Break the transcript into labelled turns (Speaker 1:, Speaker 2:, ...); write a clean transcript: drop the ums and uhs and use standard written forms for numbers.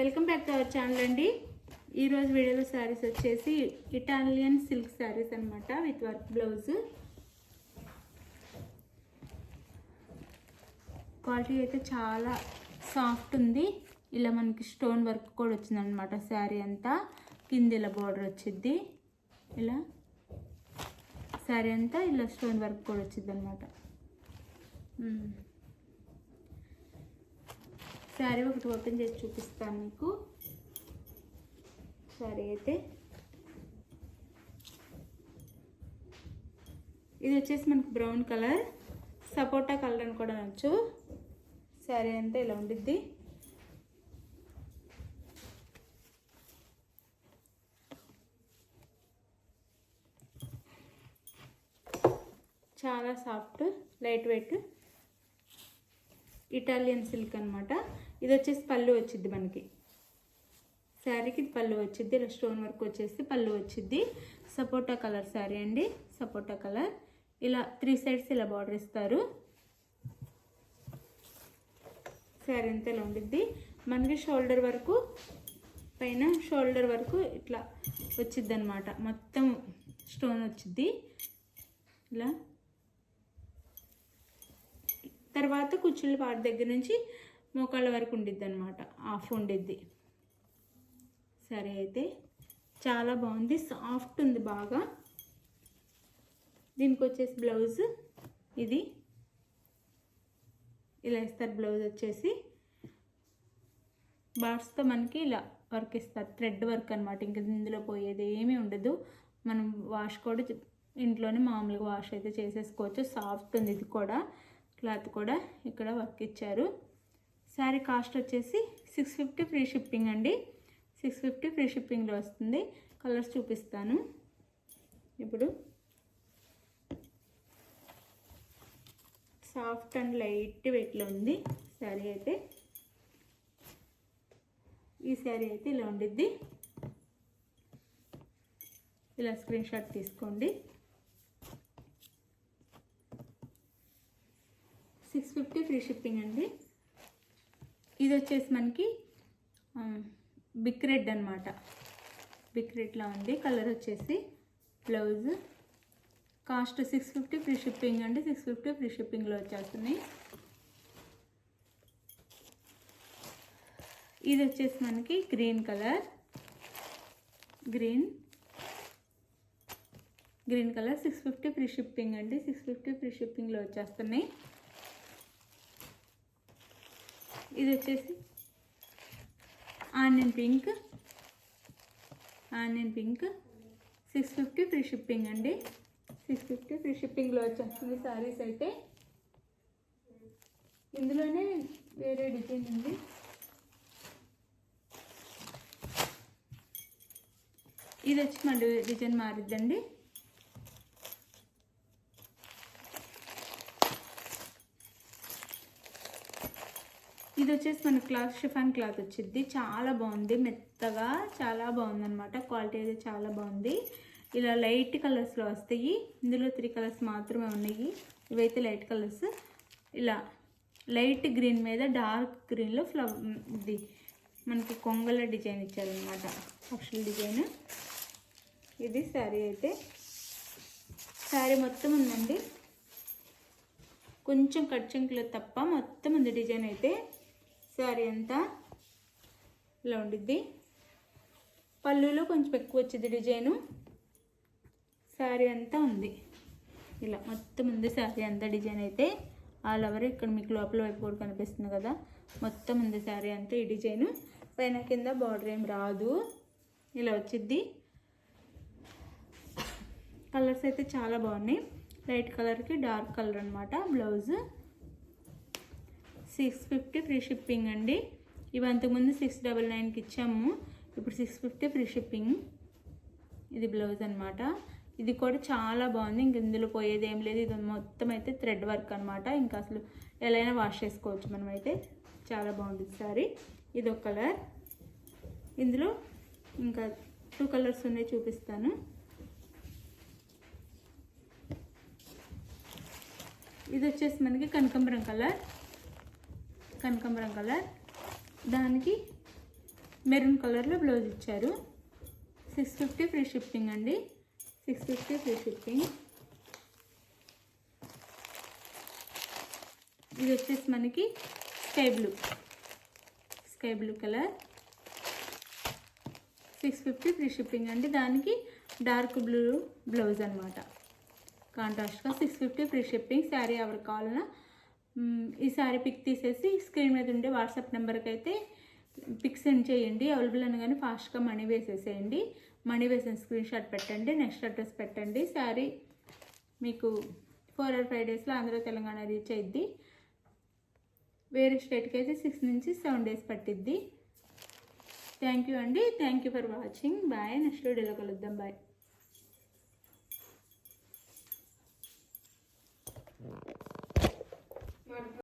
Speaker 1: Welcome back to our channel అండి. ఈరోజు వీడియోలో శారీస్ వచ్చేసి ఇటాలియన్ సిల్క్ శారీస్ అనమాట విత్ వర్క్ బ్లౌజ్. క్వాలిటీ అయితే చాలా సాఫ్ట్ ఉంది. ఇలా మనకి స్టోన్ వర్క్ కూడా వచ్చిందనమాట. శారీ అంతా కింద ఇలా బార్డర్ వచ్చింది. ఇలా శారీ అంతా ఇలా స్టోన్ వర్క్ కూడా వచ్చింది అనమాట. శారీ ఒకటి ఓపెన్ చేసి చూపిస్తాను మీకు. శారీ అయితే ఇది వచ్చేసి మనకు బ్రౌన్ కలర్, సపోటా కలర్ అని కూడా అనొచ్చు. శారీ అంతా ఇలా ఉండిద్ది. చాలా soft, light weight Italian silk అనమాట. ఇది వచ్చేసి పళ్ళు వచ్చిద్ది మనకి. శారీకి పళ్ళు వచ్చిద్ది. ఇలా స్టోన్ వర్క్ వచ్చేసి పళ్ళు వచ్చిద్ది. సపోటా కలర్ శారీ అండి, సపోటా కలర్. ఇలా 3 సైడ్స్ ఇలా బార్డర్ ఇస్తారు. శారీ అంతా ఇలా ఉండిద్ది. మనకి షోల్డర్ వరకు, పైన షోల్డర్ వరకు ఇట్లా వచ్చిద్ది అనమాట. మొత్తం స్టోన్ వచ్చిద్ది ఇలా. తర్వాత కుచ్చుళ్ళ పాటు దగ్గర నుంచి మోకాళ్ళ వరకు ఉండిద్ది అనమాట. హాఫ్ ఉండిద్ది. సరే అయితే చాలా బాగుంది, సాఫ్ట్ ఉంది బాగా. దీనికి వచ్చేసి బ్లౌజ్ ఇది ఇలా ఇస్తారు. బ్లౌజ్ వచ్చేసి బార్డ్స్తో మనకి ఇలా వర్క్ ఇస్తారు. థ్రెడ్ వర్క్ అనమాట. ఇంకా ఇందులో పోయేది ఏమీ ఉండదు. మనం వాష్ కూడా ఇంట్లోనే మామూలుగా వాష్ అయితే చేసేసుకోవచ్చు. సాఫ్ట్ ఉంది. ఇది కూడా క్లాత్ కూడా ఇక్కడ వర్క్ ఇచ్చారు. శారీ కాస్ట్ వచ్చేసి 650 ఫ్రీ షిప్పింగ్ అండి. 650 ఫ్రీ షిప్పింగ్లో వస్తుంది. కలర్స్ చూపిస్తాను ఇప్పుడు. సాఫ్ట్ అండ్ లైట్ వెయిట్లో ఉంది శారీ అయితే. ఈ శారీ అయితే ఇలా ఉండిద్ది. ఇలా స్క్రీన్ షాట్ తీసుకోండి. 650 ఫ్రీ షిప్పింగ్ అండి. ఇది వచ్చేసి మనకి బిక్ రెడ్ అనమాట. బిక్ రెడ్లా ఉంది. కలర్ వచ్చేసి బ్లౌజ్. కాస్ట్ 650 ఫ్రీ షిప్పింగ్ అండి. 650 ఫ్రీ షిప్పింగ్లో వచ్చేస్తున్నాయి. ఇది వచ్చేసి మనకి green colour, green colour 650 free shipping అండి. 650 ఫ్రీ షిప్పింగ్లో వచ్చేస్తున్నాయి. ఇది వచ్చేసి ఆనియన్ పింక్, 650 ఫ్రీ షిప్పింగ్ అండి. 650 ఫ్రీ షిప్పింగ్లో వచ్చేస్తుంది శారీస్ అయితే. ఇందులోనే వేరే డిజైన్ ఉంది. ఇది వచ్చి మళ్ళీ డిజైన్ మారిద్దండి. ఇది వచ్చేసి మన క్లాత్ షిఫాన్ క్లాత్ వచ్చింది. చాలా బాగుంది, మెత్తగా చాలా బాగుంది అనమాట. క్వాలిటీ అయితే చాలా బాగుంది. ఇలా లైట్ కలర్స్లో వస్తాయి. ఇందులో 3 కలర్స్ మాత్రమే ఉన్నాయి. ఇవైతే లైట్ కలర్స్. ఇలా లైట్ గ్రీన్ మీద డార్క్ గ్రీన్లో ఇది మనకి కొంగల డిజైన్ ఇచ్చారనమాట. అక్షల్ డిజైన్. ఇది శారీ అయితే. శారీ మొత్తం ఉందండి. కొంచెం కట్ చెంకులో తప్ప మొత్తం ఉంది డిజైన్ అయితే. శారీ అంతా ఇలా ఉండిద్ది. పళ్ళులో కొంచెం ఎక్కువ వచ్చింది డిజైను. శారీ అంతా ఉంది ఇలా మొత్తం ఉంది. శారీ అంతా డిజైన్ అయితే ఆల్ ఓవర్. ఇక్కడ మీకు లోపల వైపు కూడా కనిపిస్తుంది కదా, మొత్తం ఉంది శారీ అంతా ఈ డిజైను. పైన కింద బార్డర్ ఏం రాదు, ఇలా వచ్చిద్ది. కలర్స్ అయితే చాలా బాగున్నాయి. లైట్ కలర్కి డార్క్ కలర్ అనమాట. బ్లౌజ్ 650 ఫ్రీ షిప్పింగ్ అండి. ఇవి అంతకుముందు 699కి ఇచ్చాము. ఇప్పుడు 650 ఫ్రీ షిప్పింగ్. ఇది బ్లౌజ్ అనమాట. ఇది కూడా చాలా బాగుంది. ఇంక ఇందులో పోయేది ఏం లేదు. ఇది మొత్తం అయితే థ్రెడ్ వర్క్ అనమాట. ఇంకా అసలు ఎలా అయినా వాష్ చేసుకోవచ్చు మనమైతే. చాలా బాగుంది సారీ. ఇది ఒక కలర్. ఇందులో ఇంకా 2 కలర్స్ ఉన్నాయి, చూపిస్తాను. ఇది వచ్చేసి మనకి కనకాంబరం కలర్. దానికి మెరూన్ కలర్లో బ్లౌజ్ ఇచ్చారు. 650 ఫ్రీ షిప్పింగ్ అండి. 650 ఫ్రీ షిప్పింగ్. ఇది వచ్చేసి మనకి sky blue colour. 650 free shipping అండి. దానికి డార్క్ బ్లూ బ్లౌజ్ అనమాట, కాంట్రాస్ట్గా. 650 ఫ్రీ షిప్పింగ్. శారీ ఎవరికి కావాలన్నా ఈ శారీ పిక్ తీసేసి స్క్రీన్ మీద ఉండే వాట్సాప్ నెంబర్కి అయితే పిక్ సెండ్ చేయండి. అవైలబుల్ అనగానే ఫాస్ట్గా మనీ వేసేసేయండి. మనీ వేసిన స్క్రీన్ షాట్ పెట్టండి, నెక్స్ట్ అడ్రస్ పెట్టండి. శారీ మీకు 4 or 5 డేస్లో ఆంధ్ర తెలంగాణ రీచ్ అయ్యిద్ది. వేరే స్టేట్కి అయితే 6 నుంచి 7 డేస్ పట్టిద్ది. థ్యాంక్ యూ అండి. Thank you for watching. Bye. Next వీడియోలో కలుద్దాం. బాయ్.